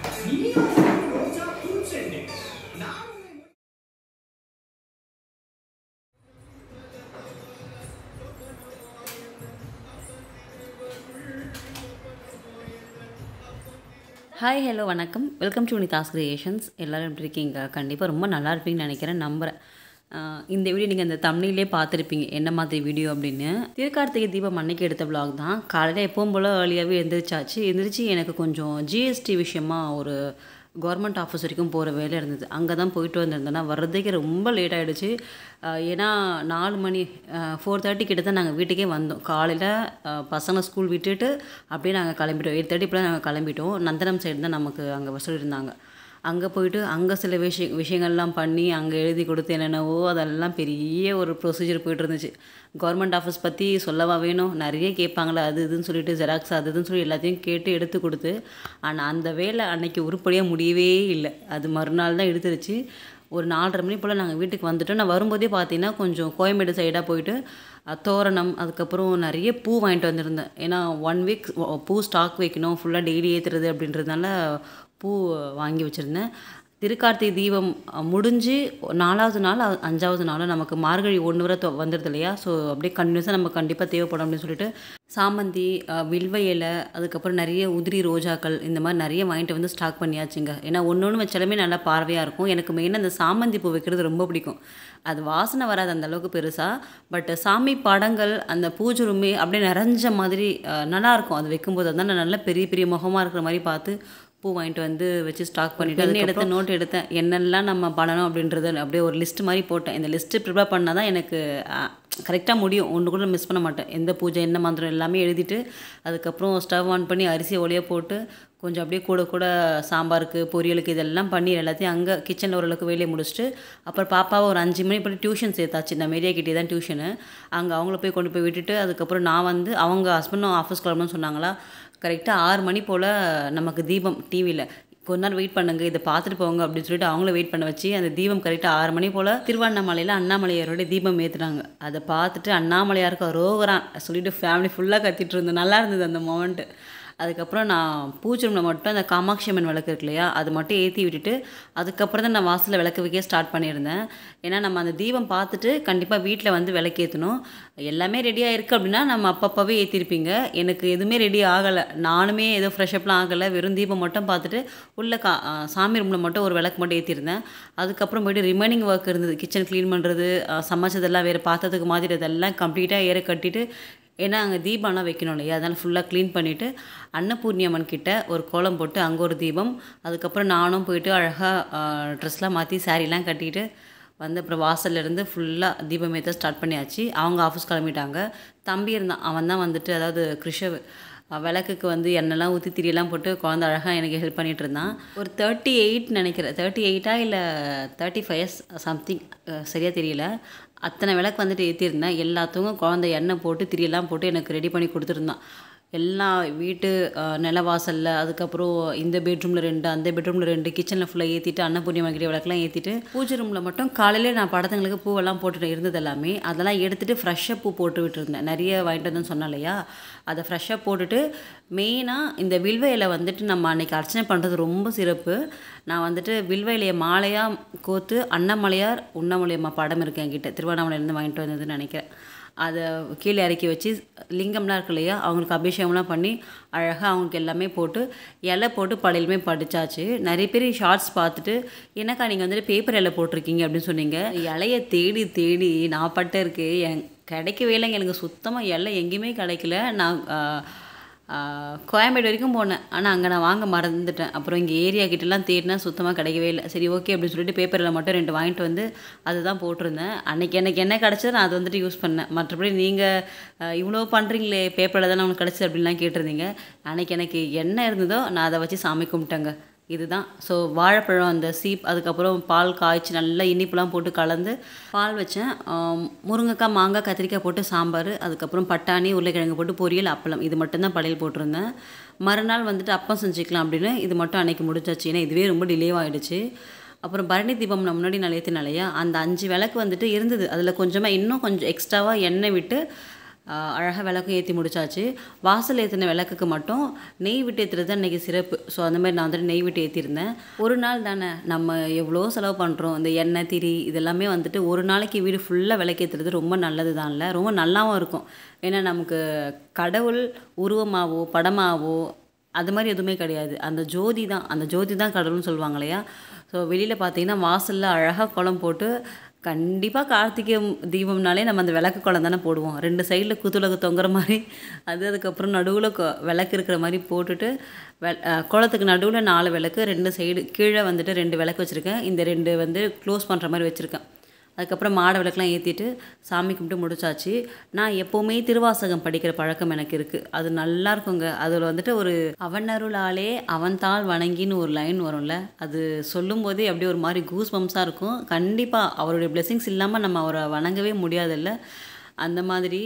Hi hello வணக்கம். Welcome to Nidahas creations. எல்லோரும் எப்படி இருக்கீங்க? கண்டிப்பாக ரொம்ப நல்லா இருப்பீங்கன்னு நினைக்கிறேன், நம்புகிறேன். இந்த வீடியோ நீங்கள் இந்த தம்ப்நெயிலே பார்த்துருப்பீங்க என்ன மாதிரி வீடியோ அப்படின்னு. திருக்கார்த்திகை தீபம் அன்னைக்கு எடுத்த விலாக் தான். காலையில் எப்பவும் போல் ஏர்லியாகவே எந்திரிச்சு எனக்கு கொஞ்சம் ஜிஎஸ்டி விஷயமா ஒரு கவர்மெண்ட் ஆஃபீஸ் வரைக்கும் போகிற வேலை இருந்தது. அங்கே தான் போயிட்டு வந்திருந்தேன்னா வர்றதுக்கு ரொம்ப லேட் ஆகிடுச்சு. ஏன்னா 4 மணி 4:30 கிட்ட தான் நாங்கள் வீட்டுக்கே வந்தோம். காலையில் பசங்களை ஸ்கூல் விட்டுட்டு அப்படியே நாங்கள் கிளம்பிட்டோம். 8:30 இப்போலாம் நாங்கள் கிளம்பிட்டோம். நந்தனம் சைடு தான் நமக்கு அங்கே சொல்லியிருந்தாங்க. அங்கே போயிட்டு அங்கே சில விஷயங்கள்லாம் பண்ணி அங்கே எழுதி கொடுத்து என்னென்னவோ அதெல்லாம் பெரிய ஒரு ப்ரொசீஜர் போய்ட்டு இருந்துச்சு. கவர்மெண்ட் ஆஃபீஸ் பற்றி சொல்லவா வேணும், நிறைய கேட்பாங்களே அது இதுன்னு சொல்லிட்டு ஜெராக்ஸ் அது இதுன்னு சொல்லி எல்லாத்தையும் கேட்டு எடுத்து கொடுத்து. ஆனால் அந்த வேலை அன்னைக்கு உருப்படியாக முடியவே இல்லை. அது மறுநாள் தான் எடுத்துருச்சு. ஒரு 4:30 மணி போல் நாங்கள் வீட்டுக்கு வந்துவிட்டோம். நான் வரும்போதே பார்த்தீங்கன்னா கொஞ்சம் கோயம்பேடு சைடாக போயிட்டு தோரணம் அதுக்கப்புறம் நிறைய பூ வாங்கிட்டு வந்திருந்தேன். ஏன்னா 1 வீக் பூ ஸ்டாக் வைக்கணும், ஃபுல்லாக டெய்லி ஏற்றுறது அப்படின்றதுனால பூ வாங்கி வச்சுருந்தேன். திருக்கார்த்திகை தீபம் முடிஞ்சு 4வது நாள் 5வது நாள் நமக்கு மார்கழி 1 வரை வந்துடுது இல்லையா. ஸோ அப்படியே கண்டினியூஸாக நம்ம கண்டிப்பாக தேவைப்படும் அப்படின்னு சொல்லிட்டு சாமந்தி, வில்வ இலை, அதுக்கப்புறம் நிறைய உதிரி ரோஜாக்கள் இந்த மாதிரி நிறைய வாங்கிட்டு வந்து ஸ்டாக் பண்ணியாச்சுங்க. ஏன்னா ஒன்று வச்சாலுமே நல்லா பார்வையாக இருக்கும். எனக்கு மெயினாக அந்த சாமந்தி பூ வைக்கிறது ரொம்ப பிடிக்கும். அது வாசனை வராது அந்தளவுக்கு பெருசாக, பட் சாமி படங்கள் அந்த பூஜை ரூமே அப்படியே நிறைஞ்ச மாதிரி நல்லாயிருக்கும். அது வைக்கும்போது அதான் நல்லா பெரிய பெரிய முகமாக இருக்கிற மாதிரி பார்த்து பூ வாங்கிட்டு வந்து வச்சு ஸ்டாக் பண்ணிவிட்டு நோட் எடுத்தேன் என்னெல்லாம் நம்ம பண்ணணும் அப்படின்றது. அப்படியே ஒரு லிஸ்ட் மாதிரி போட்டேன். இந்த லிஸ்ட்டு ப்ரிப்பேர் பண்ணால் தான் எனக்கு கரெக்டாக முடியும். ஒன்று கூட மிஸ் பண்ண மாட்டேன். எந்த பூஜை என்ன மந்திரம் எல்லாமே எழுதிட்டு அதுக்கப்புறம் ஸ்டவ் ஆன் பண்ணி அரிசியை ஒலைய போட்டு கொஞ்சம் அப்படியே கூட சாம்பாருக்கு பொரியலுக்கு இதெல்லாம் பண்ணி எல்லாத்தையும் அங்கே கிச்சனில் ஓரளவுக்கு வேலையை முடிச்சுட்டு அப்புறம் பாப்பாவை ஒரு 5 மணி போய் டியூஷன் சேர்த்தாச்சு. இந்த மேரியா கிட்டே தான் டியூஷனு. அங்கே அவங்கள போய் கொண்டு போய் விட்டுட்டு அதுக்கப்புறம் நான் வந்து அவங்க ஹஸ்பண்டும் ஆஃபீஸ் கிளம்பணும்னு சொன்னாங்களா. கரெக்டாக 6 மணி போல் நமக்கு தீபம் டிவியில் கொஞ்ச நேரம் வெயிட் பண்ணுங்க, இதை பார்த்துட்டு போங்க அப்படின்னு சொல்லிட்டு அவங்கள வெயிட் பண்ண வச்சு அந்த தீபம் கரெக்டாக 6 மணி போல் திருவண்ணாமலையில் அண்ணாமலையாரோட தீபம் ஏற்றுனாங்க. அதை பார்த்துட்டு அண்ணாமலையாருக்கு ரோகரான் சொல்லிட்டு ஃபேமிலி ஃபுல்லாக கத்திட்டு இருந்தோம். நல்லா இருந்தது அந்த மொமெண்ட்டு. அதுக்கப்புறம் நான் பூஜை ரூமில் மட்டும் அந்த காமாட்சி அம்மன் விளக்கு இருக்கு இல்லையா, அது மட்டும் ஏற்றி விட்டுட்டு அதுக்கப்புறம் தான் நான் வாசலில் விளக்கு வைக்க ஸ்டார்ட் பண்ணியிருந்தேன். ஏன்னா நம்ம அந்த தீபம் பார்த்துட்டு கண்டிப்பாக வீட்டில் வந்து விளக்கேற்றணும். எல்லாமே ரெடியாக இருக்குது அப்படின்னா நம்ம அப்பப்போவே ஏற்றிருப்பீங்க. எனக்கு எதுவுமே ரெடி ஆகலை. நானுமே ஏதோ ஃப்ரெஷ்அப்லாம் ஆகலை. வெறும் தீபம் மட்டும் பார்த்துட்டு உள்ள சாமி ரூமில் மட்டும் ஒரு விளக்கு மட்டும் ஏற்றிருந்தேன். அதுக்கப்புறம் போய்ட்டு ரிமைனிங் ஒர்க் இருந்தது. கிச்சன் க்ளீன் பண்ணுறது, சமைச்சதெல்லாம் வேறு பாத்திரத்துக்கு மாதிரி அதெல்லாம் கம்ப்ளீட்டாக ஏற கட்டிட்டு, ஏன்னா அங்கே தீபம்லாம் வைக்கணும் இல்லையா, அதனால் ஃபுல்லாக க்ளீன் பண்ணிவிட்டு அன்னபூர்ணி அம்மன் கிட்ட ஒரு கோலம் போட்டு அங்கே ஒரு தீபம். அதுக்கப்புறம் நானும் போயிட்டு அழகாக ட்ரெஸ்லாம் மாற்றி சாரீலாம் கட்டிட்டு வந்து அப்புறம் வாசல்லேருந்து ஃபுல்லாக தீபம் ஏற்ற ஸ்டார்ட் பண்ணியாச்சு. அவங்க ஆஃபீஸ் கிளம்பிட்டாங்க. தம்பி இருந்தான், அவன் தான் வந்துட்டு அதாவது கிருஷவ் விளக்குக்கு வந்து எண்ணெய்லாம் ஊற்றி திரியெல்லாம் போட்டு குழந்தை அழகாக எனக்கு ஹெல்ப் பண்ணிகிட்டு இருந்தான். ஒரு 38 நினைக்கிறேன், 38 இல்லை 35 சம்திங் சரியாக தெரியல. அத்தனை விளக்கு வந்துட்டு ஏற்றிருந்தேன். எல்லாத்துக்கும் குழந்தை எண்ணெய் போட்டு திரியெல்லாம் போட்டு எனக்கு ரெடி பண்ணி கொடுத்துருந்தான். எல்லாம் வீட்டு நிலவாசலில், அதுக்கப்புறம் இந்த பெட்ரூமில் 2, அந்த பெட்ரூமில் 2, கிச்சனில் ஃபுல்லாக ஏற்றிட்டு அன்னபூர்ணி மகிழ விளக்கெலாம் ஏற்றிட்டு பூஜை ரூமில் மட்டும் காலையில் நான் படத்துங்களுக்கு பூவெல்லாம் போட்டுட்டு இருந்தது எல்லாமே அதெல்லாம் எடுத்துகிட்டு ஃப்ரெஷ்ஷாக பூ போட்டு விட்டுருந்தேன். நிறைய வாங்கிட்டு வந்தேன்னு சொன்னேன் இல்லையா, அதை ஃப்ரெஷ்ஷாக போட்டுட்டு மெயினாக இந்த வில்வ இலை வந்துட்டு நம்ம அன்றைக்கி அர்ச்சனை பண்ணுறது ரொம்ப சிறப்பு. நான் வந்துட்டு வில்வ இலையை மாலையாக கோத்து அண்ணாமலையார் உண்ணாமலையம்மா படம் இருக்குது என்கிட்ட, திருவண்ணாமலையிலேருந்து வாங்கிட்டு வந்ததுன்னு நினைக்கிறேன். அதை கீழே இறக்கி வச்சு லிங்கம்லாம் இருக்கு இல்லையா, அவங்களுக்கு அபிஷேகம்லாம் பண்ணி அழகாக அவங்களுக்கு எல்லாமே போட்டு இலை போட்டு படையிலுமே படித்தாச்சு. நிறைய பேர் ஷார்ட்ஸ் பார்த்துட்டு என்னக்கா நீங்கள் வந்துட்டு பேப்பர் இலை போட்டிருக்கீங்க அப்படின்னு சொன்னீங்க. இலையை தேடி தேடி நான் பட்ட இருக்குது கிடைக்கவே இல்லைங்க. எனக்கு சுத்தமாக இலை எங்கேயுமே கிடைக்கல. நான் கோயம்பேடு வரைக்கும் போனேன், ஆனால் அங்கே நான் வாங்க மறந்துட்டேன். அப்புறம் இங்கே ஏரியா கிட்டலாம் தேடினா சுத்தமாக கிடைக்கவே இல்லை. சரி ஓகே அப்படின்னு சொல்லிட்டு பேப்பரில் மட்டும் 2 வாங்கிட்டு வந்து அதுதான் போட்டிருந்தேன். அன்றைக்கி எனக்கு என்ன கிடச்சது நான் அதை வந்துட்டு யூஸ் பண்ணேன். மற்றபடி நீங்கள் இவ்வளோ பண்ணுறீங்களே பேப்பரில் தானே உனக்கு கிடச்சிது அப்படின்லாம் கேட்டிருந்தீங்க. அன்றைக்கி எனக்கு என்ன இருந்ததோ நான் அதை வச்சு சாமி கும்பிட்டேங்க. இதுதான். ஸோ வாழைப்பழம் அந்த சீப், அதுக்கப்புறம் பால் காய்ச்சி நல்லா இனிப்புலாம் போட்டு கலந்து பால் வச்சேன். முருங்கைக்காய், மாங்காய், கத்திரிக்காய் போட்டு சாம்பார், அதுக்கப்புறம் பட்டாணி, உருளைக்கிழங்கு போட்டு பொரியல், அப்பளம், இது மட்டும்தான் படையல் போட்டிருந்தேன். மறுநாள் வந்துட்டு அப்பம் செஞ்சுக்கலாம் அப்படின்னு இது மட்டும் அன்றைக்கி முடிஞ்சாச்சு. ஏன்னா இதுவே ரொம்ப டிலேவாகிடுச்சு. அப்புறம் பரணி தீபம் நான் முன்னாடி நான் ஏற்றினாலையா, அந்த 5 விளக்கு வந்துட்டு இருந்தது. அதில் கொஞ்சமாக இன்னும் கொஞ்சம் எக்ஸ்ட்ராவாக எண்ணெய் விட்டு அழகாக விளக்கும் ஏற்றி முடிச்சாச்சு. வாசல் ஏற்றின விளக்குக்கு மட்டும் நெய் விட்டு ஏற்றுறது தான் இன்றைக்கி சிறப்பு. ஸோ அந்த மாதிரி நான் வந்துட்டு நெய் விட்டு ஏற்றிருந்தேன். ஒரு நாள் தானே, நம்ம எவ்வளோ செலவு பண்ணுறோம். இந்த எண்ணெய் திரி இதெல்லாமே வந்துட்டு ஒரு நாளைக்கு வீடு ஃபுல்லாக விளக்கேற்றுறது ரொம்ப நல்லது தான்ல, ரொம்ப நல்லாவும் இருக்கும். ஏன்னா நமக்கு கடவுள் உருவமாகவோ படமாகவோ அது மாதிரி எதுவுமே கிடையாது. அந்த ஜோதி தான் கடவுள்னு சொல்லுவாங்க இல்லையா. ஸோ வெளியில் பார்த்தீங்கன்னா வாசலில் அழகாக கோலம் போட்டு, கண்டிப்பாக கார்த்திகை தீபம்னாலே நம்ம அந்த விளக்கு கோலம் தானே போடுவோம். 2 சைடில் குத்துலகு தொங்குற மாதிரி, அதுக்கப்புறம் நடுவில் விளக்கு இருக்கிற மாதிரி போட்டுட்டு, கோலத்துக்கு நடுவில் 4 விளக்கு, 2 சைடு கீழே வந்துட்டு 2 விளக்கு வச்சுருக்கேன். இந்த 2 வந்து க்ளோஸ் பண்ணுற மாதிரி வச்சுருக்கேன். அதுக்கப்புறம் மாட விளக்கெலாம் ஏற்றிட்டு சாமி கும்பிட்டு முடிச்சாச்சு. நான் எப்போவுமே திருவாசகம் படிக்கிற பழக்கம் எனக்கு இருக்குது. அது நல்லா இருக்குங்க. அதில் வந்துட்டு ஒரு அவனருளாலே அவன் தாள் வணங்கின்னு ஒரு லைன் வரும்ல, அது சொல்லும்போதே அப்படியே ஒரு மாதிரி கூஸ் பம்ஸாக இருக்கும். கண்டிப்பாக அவருடைய பிளெஸிங்ஸ் இல்லாமல் நம்ம அவரை வணங்கவே முடியாதில்ல. அந்த மாதிரி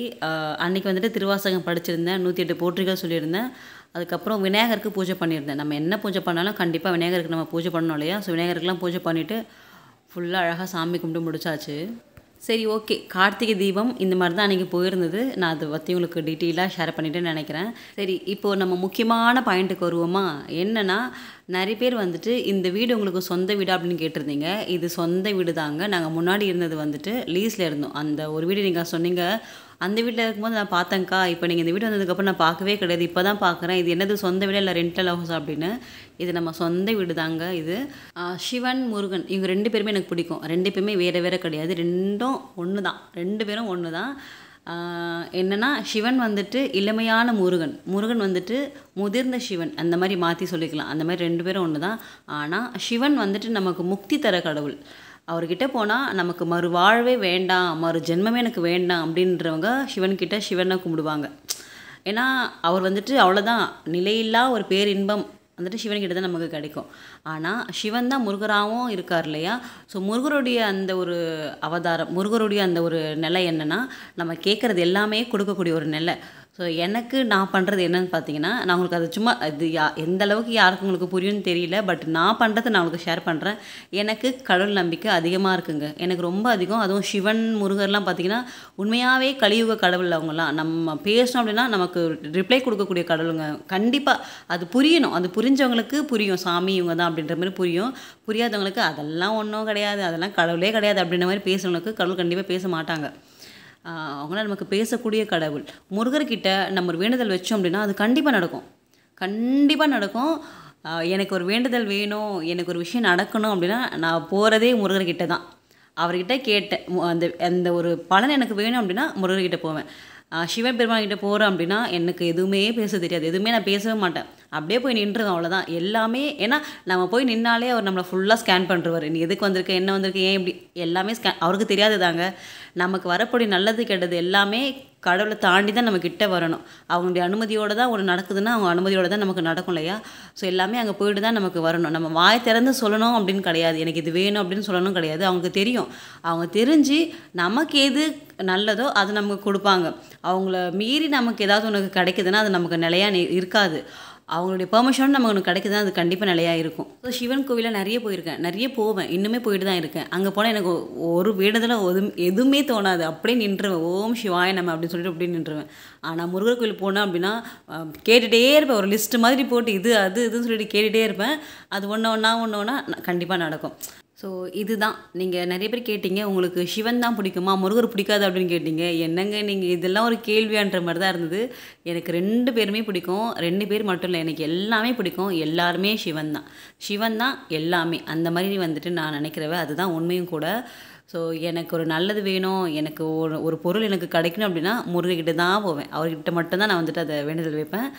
அன்றைக்கி வந்துட்டு திருவாசகம் படிச்சிருந்தேன். 108 போற்றிகள் சொல்லியிருந்தேன். அதுக்கப்புறம் விநாயகருக்கு பூஜை பண்ணியிருந்தேன். நம்ம என்ன பூஜை பண்ணாலும் கண்டிப்பாக விநாயகருக்கு நம்ம பூஜை பண்ணணும் இல்லையா. ஸோ விநாயகருக்குலாம் பூஜை பண்ணிவிட்டு ஃபுல்லாக அழகாக சாமி கும்பிட்டு முடிச்சாச்சு. சரி, ஓகே. கார்த்திகை தீபம் இந்த மாதிரி தான் அன்றைக்கி போயிருந்தது. நான் அதை பற்றி உங்களுக்கு டீட்டெயிலாக ஷேர் பண்ணிவிட்டேன்னு நினைக்கிறேன். சரி, இப்போது நம்ம முக்கியமான பாயிண்ட்டுக்கு வருவோமா. என்னென்னா, நிறைய பேர் வந்துட்டு இந்த வீடு உங்களுக்கு சொந்த வீடு அப்படின்னு கேட்டிருந்தீங்க. இது சொந்த வீடு தாங்க. நாங்கள் முன்னாடி இருந்தது வந்துட்டு லீஸில் இருந்தோம். அந்த ஒரு வீடு நீங்கள் சொன்னீங்க, அந்த வீட்டில் இருக்கும்போது நான் பார்த்தேங்க்கா, இப்போ நீங்கள் இந்த வீடு வந்ததுக்கப்புறம் நான் பார்க்கவே கிடையாது, இப்போ தான் பார்க்குறேன், இது என்னது சொந்த வீடு இல்லை ரெண்டல் ஹவுஸ் அப்படின்னு. இது நம்ம சொந்த வீடு தாங்க. இது சிவன் முருகன் இவங்க 2 பேருமே எனக்கு பிடிக்கும். 2 பேருமே வேறு வேறு கிடையாது, 2ம் ஒன்று தான். 2 பேரும் ஒன்று தான். என்னென்னா, சிவன் வந்துட்டு இளமையான முருகன் வந்துட்டு முதிர்ந்த சிவன், அந்த மாதிரி மாற்றி சொல்லிக்கலாம். அந்த மாதிரி 2 பேரும் ஒன்று தான். ஆனால் சிவன் வந்துட்டு நமக்கு முக்தி தர கடவுள். அவர்கிட்ட போனால் நமக்கு மறுவாழ்வே வேண்டாம், மறு ஜென்மமே எனக்கு வேண்டாம் அப்படின்றவங்க சிவனை கும்பிடுவாங்க. ஏன்னா அவர் வந்துட்டு அவ்வளோதான், நிலையில்லா ஒரு பேரின்பம் வந்துட்டு சிவன்கிட்ட தான் நமக்கு கிடைக்கும். ஆனால் சிவன் தான் முருகராகவும் இருக்கார் இல்லையா. ஸோ முருகருடைய அந்த ஒரு அவதாரம், முருகருடைய அந்த ஒரு நிலை என்னென்னா, நம்ம கேட்குறது எல்லாமே கொடுக்கக்கூடிய ஒரு நிலை. ஸோ எனக்கு நான் பண்ணுறது என்னன்னு பார்த்தீங்கன்னா, நான் உங்களுக்கு அது சும்மா அது எந்த அளவுக்கு யாருக்கு உங்களுக்கு புரியும்னு தெரியல, பட் நான் பண்ணுறது நான் உங்களுக்கு ஷேர் பண்ணுறேன். எனக்கு கடவுள் நம்பிக்கை அதிகமாக இருக்குங்க, எனக்கு ரொம்ப அதிகம். அதுவும் சிவன் முருகர்லாம் பார்த்தீங்கன்னா உண்மையாகவே கலியுக கடவுள். அவங்களாம் நம்ம பேசணும் அப்படின்னா நமக்கு ரிப்ளை கொடுக்கக்கூடிய கடவுளுங்க. கண்டிப்பாக அது புரியணும். அது புரிஞ்சவங்களுக்கு புரியும், சாமி இவங்க தான் அப்படின்ற மாதிரி புரியும். புரியாதவங்களுக்கு அதெல்லாம் ஒன்றும் கிடையாது, அதெல்லாம் கடவுளே கிடையாது அப்படின்ற மாதிரி பேசுகிறவங்களுக்கு கடவுள் கண்டிப்பாக பேச மாட்டாங்க. அவங்களாம் நமக்கு பேசக்கூடிய கடவுள். முருகர்கிட்ட நம்ம ஒரு வேண்டுதல் வச்சோம் அப்படின்னா அது கண்டிப்பாக நடக்கும். எனக்கு ஒரு வேண்டுதல் வேணும், எனக்கு ஒரு விஷயம் நடக்கணும் அப்படின்னா நான் போகிறதே முருகர்கிட்ட தான். அவர்கிட்ட கேட்டேன், அந்த ஒரு பலன் எனக்கு வேணும் அப்படின்னா முருகர்கிட்ட போவேன். சிவபெருமான்கிட்ட போகிறேன் அப்படின்னா எனக்கு எதுவுமே பேச தெரியாது, எதுவுமே நான் பேசவே மாட்டேன், அப்படியே போய் நின்றுவேன், அவ்வளோதான். எல்லாமே ஏன்னா நம்ம போய் நின்னாலே அவர் நம்மளை ஃபுல்லாக ஸ்கேன் பண்ணுறவர். நீ எதுக்கு வந்திருக்க, என்ன வந்திருக்கு, ஏன் இப்படி, எல்லாமே அவருக்கு தெரியாது தாங்க. நமக்கு வரக்கூடிய நல்லது கெட்டது எல்லாமே கடவுளை தாண்டி தான் நம்ம கிட்ட வரணும். அவங்களுடைய அனுமதியோடு தான் ஒன்று நடக்குதுன்னா அவங்க அனுமதியோடு தான் நமக்கு நடக்கும் இல்லையா. ஸோ எல்லாமே அங்கே போய்ட்டு தான் நமக்கு வரணும். நம்ம வாய் திறந்து சொல்லணும் அப்படின்னு கிடையாது, எனக்கு இது வேணும் அப்படின்னு சொல்லணும் கிடையாது. அவங்களுக்கு தெரியும், அவங்க தெரிஞ்சு நமக்கு எது நல்லதோ அது நமக்கு கொடுப்பாங்க. அவங்கள மீறி நமக்கு ஏதாவது ஒன்று கிடைக்குதுன்னா அது நமக்கு நிலையாக இருக்காது. அவங்களுடைய பெர்மிஷன் நமக்கு ஒன்று கிடைக்குதுன்னா அது கண்டிப்பாக நிலையாக இருக்கும். ஸோ சிவன் கோவிலில் நிறைய போவேன், இன்னுமே போயிட்டு தான் இருக்கேன். அங்கே போனால் எனக்கு ஒரு வேண்டுதலும் எதுவுமே தோணாது, அப்படியே நின்றுவேன். ஓம் சிவாய நம்ம அப்படின்னு சொல்லிட்டு அப்படியே நின்றுவேன். ஆனால் முருகர் கோவில் போனேன் அப்படின்னா கேட்டுகிட்டே இருப்பேன், ஒரு லிஸ்ட்டு மாதிரி போட்டு இது அதுன்னு சொல்லிட்டு கேட்டுகிட்டே இருப்பேன். அது ஒன்றா கண்டிப்பாக நடக்கும். ஸோ இதுதான், நீங்கள் நிறைய பேர் கேட்டிங்க, உங்களுக்கு சிவன் தான் பிடிக்குமா முருகர் பிடிக்காது அப்படின்னு கேட்டிங்க. என்னங்க நீங்கள் இதெல்லாம் ஒரு கேள்வியான்ற மாதிரி தான் இருந்தது. எனக்கு 2 பேருமே பிடிக்கும். 2 பேர் மட்டும் இல்லை, எனக்கு எல்லாமே பிடிக்கும். எல்லாருமே சிவன் தான் எல்லாமே, அந்த மாதிரி வந்துட்டு நான் நினைக்கிறவ, அதுதான் உண்மையும் கூட. ஸோ எனக்கு ஒரு நல்லது வேணும், எனக்கு ஒரு பொருள் எனக்கு கிடைக்கணும் அப்படின்னா முருகர்கிட்ட தான் போவேன். அவர்கிட்ட மட்டும்தான் நான் வந்துட்டு அதை வேண்டுதல் வைப்பேன்.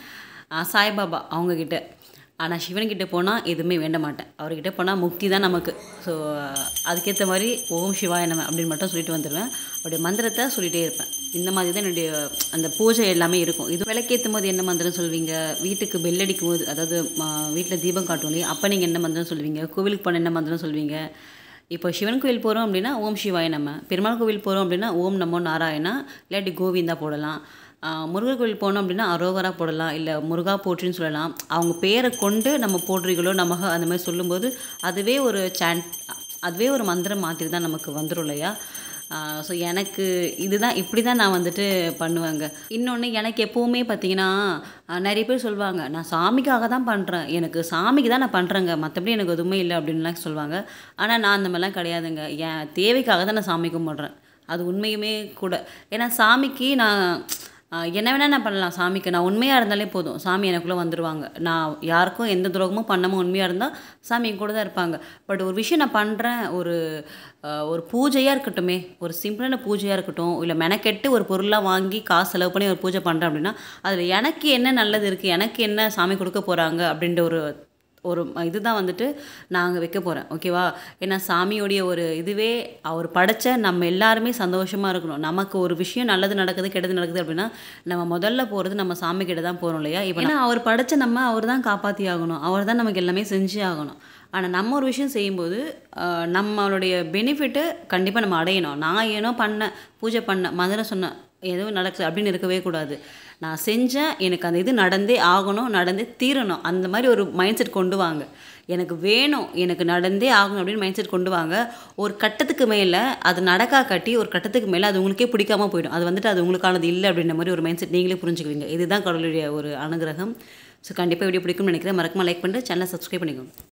சாய்பாபா அவங்கக்கிட்ட. ஆனால் சிவன்கிட்ட போனால் எதுவுமே வேண்ட மாட்டேன், அவர்கிட்ட போனால் முக்தி தான் நமக்கு. ஸோ அதுக்கேற்ற மாதிரி ஓம் சிவாய நம அப்படின்னு மட்டும் சொல்லிட்டு வந்துடுவேன். அவருடைய மந்திரத்தை சொல்லிகிட்டே இருப்பேன். இந்த மாதிரி தான் என்னுடைய அந்த பூஜை எல்லாமே இருக்கும். இது விளக்கேற்றும் போது என்ன மந்திரம் சொல்வீங்க, வீட்டுக்கு பெல் அடிக்கும் போது, அதாவது வீட்டில் தீபம் காட்டும் இல்லையா, அப்போ நீங்கள் என்ன மந்திரம் சொல்வீங்க, கோவிலுக்கு போன என்ன மந்திரம் சொல்வீங்க. இப்போ சிவன் கோவில் போகிறோம் அப்படின்னா ஓம் சிவாய நம்ம, பெருமாள் கோவில் போகிறோம் அப்படின்னா ஓம் நமோ நாராயணா, இல்லாட்டி கோவிந்தா போடலாம். முருகர் கோவில் போனோம் அப்படின்னா அரோகரா போடலாம், இல்லை முருகா போற்றின்னு சொல்லலாம். அவங்க பேரை கொண்டு நம்ம போற்றிகளோ நமக அந்த மாதிரி சொல்லும்போது அதுவே ஒரு மந்திரம் மாதிரி தான் நமக்கு வந்துடும் இல்லையா. ஸோ எனக்கு இதுதான் இப்படி தான் நான் வந்துட்டு பண்ணுவேங்க. இன்னொன்று எனக்கு எப்போவுமே பார்த்தீங்கன்னா நிறைய பேர் சொல்லுவாங்க, நான் சாமிக்காக தான் பண்ணுறேன், எனக்கு சாமிக்கு தான் நான் பண்ணுறேங்க, மற்றபடி எனக்கு எதுவுமே இல்லை அப்படின்லாம் சொல்லுவாங்க. ஆனால் நான் அந்த மாதிரிலாம் கிடையாதுங்க. என் தேவைக்காக தான் நான் சாமி கும்பிட்றேன். அது உண்மையுமே கூட. ஏன்னா சாமிக்கு நான் என்ன வேணால் நான் பண்ணலாம். சாமிக்கு நான் உண்மையாக இருந்தாலே போதும், சாமி எனக்குள்ளே வந்துடுவாங்க. நான் யாருக்கும் எந்த துரோகமும் பண்ணாமல் உண்மையாக இருந்தால் சாமி என் கூட தான் இருப்பாங்க. பட் ஒரு விஷயம் நான் பண்ணுறேன், ஒரு பூஜையாக இருக்கட்டுமே, ஒரு சிம்பிளான பூஜையாக இருக்கட்டும், இல்லை மெனக்கெட்டு ஒரு பொருளாக வாங்கி காசு செலவு பண்ணி ஒரு பூஜை பண்ணுறேன் அப்படின்னா, அதில் எனக்கு என்ன நல்லது இருக்குது, எனக்கு என்ன சாமி கொடுக்க போகிறாங்க அப்படின்ற ஒரு ஒரு இதுதான் வந்துட்டு நான் அங்கே வைக்க போகிறேன். ஓகேவா? ஏன்னா சாமியோடைய ஒரு இதுவே அவர் படைச்ச நம்ம எல்லாருமே சந்தோஷமாக இருக்கணும். நமக்கு ஒரு விஷயம் நல்லது நடக்குது கெட்டது நடக்குது அப்படின்னா நம்ம முதல்ல போகிறது நம்ம சாமி கிட்ட தான் போகிறோம் இல்லையா? இப்போ ஏன்னா அவர் படைச்ச நம்ம அவர் தான் காப்பாற்றி ஆகணும், அவர் தான் நமக்கு எல்லாமே செஞ்சே ஆகணும். ஆனால் நம்ம ஒரு விஷயம் செய்யும்போது நம்மளுடைய பெனிஃபிட்டு கண்டிப்பாக நம்ம அடையணும். நான் ஏனோ பண்ணேன், பூஜை பண்ணேன், மந்திரம் சொன்னேன், எதுவும் நடக்குது அப்படின்னு இருக்கவே கூடாது. நான் செஞ்சேன், எனக்கு அந்த இது நடந்தே ஆகணும், நடந்தே தீரணும், அந்த மாதிரி ஒரு மைண்ட் செட் கொண்டு வாங்க. எனக்கு வேணும், எனக்கு நடந்தே ஆகணும் அப்படின்னு மைண்ட் செட் கொண்டு வாங்க. ஒரு கட்டத்துக்கு மேலே அது நடக்கா காட்டி ஒரு கட்டத்துக்கு மேலே அது உங்களுக்கே பிடிக்காம போயிடும். அது வந்துட்டு அது உங்களுக்கானது இல்லை அப்படின்ற மாதிரி ஒரு மைண்ட் செட் நீங்களே புரிஞ்சுக்குவீங்க. இதுதான் கடவுளுடைய ஒரு அனுகிரகம். ஸோ கண்டிப்பாக வீடியோ பிடிக்கும்னு நினைக்கிறேன். மறக்காம லைக் பண்ணிட்டு சேனலை சப்ஸ்கிரைப் பண்ணிக்கோங்க.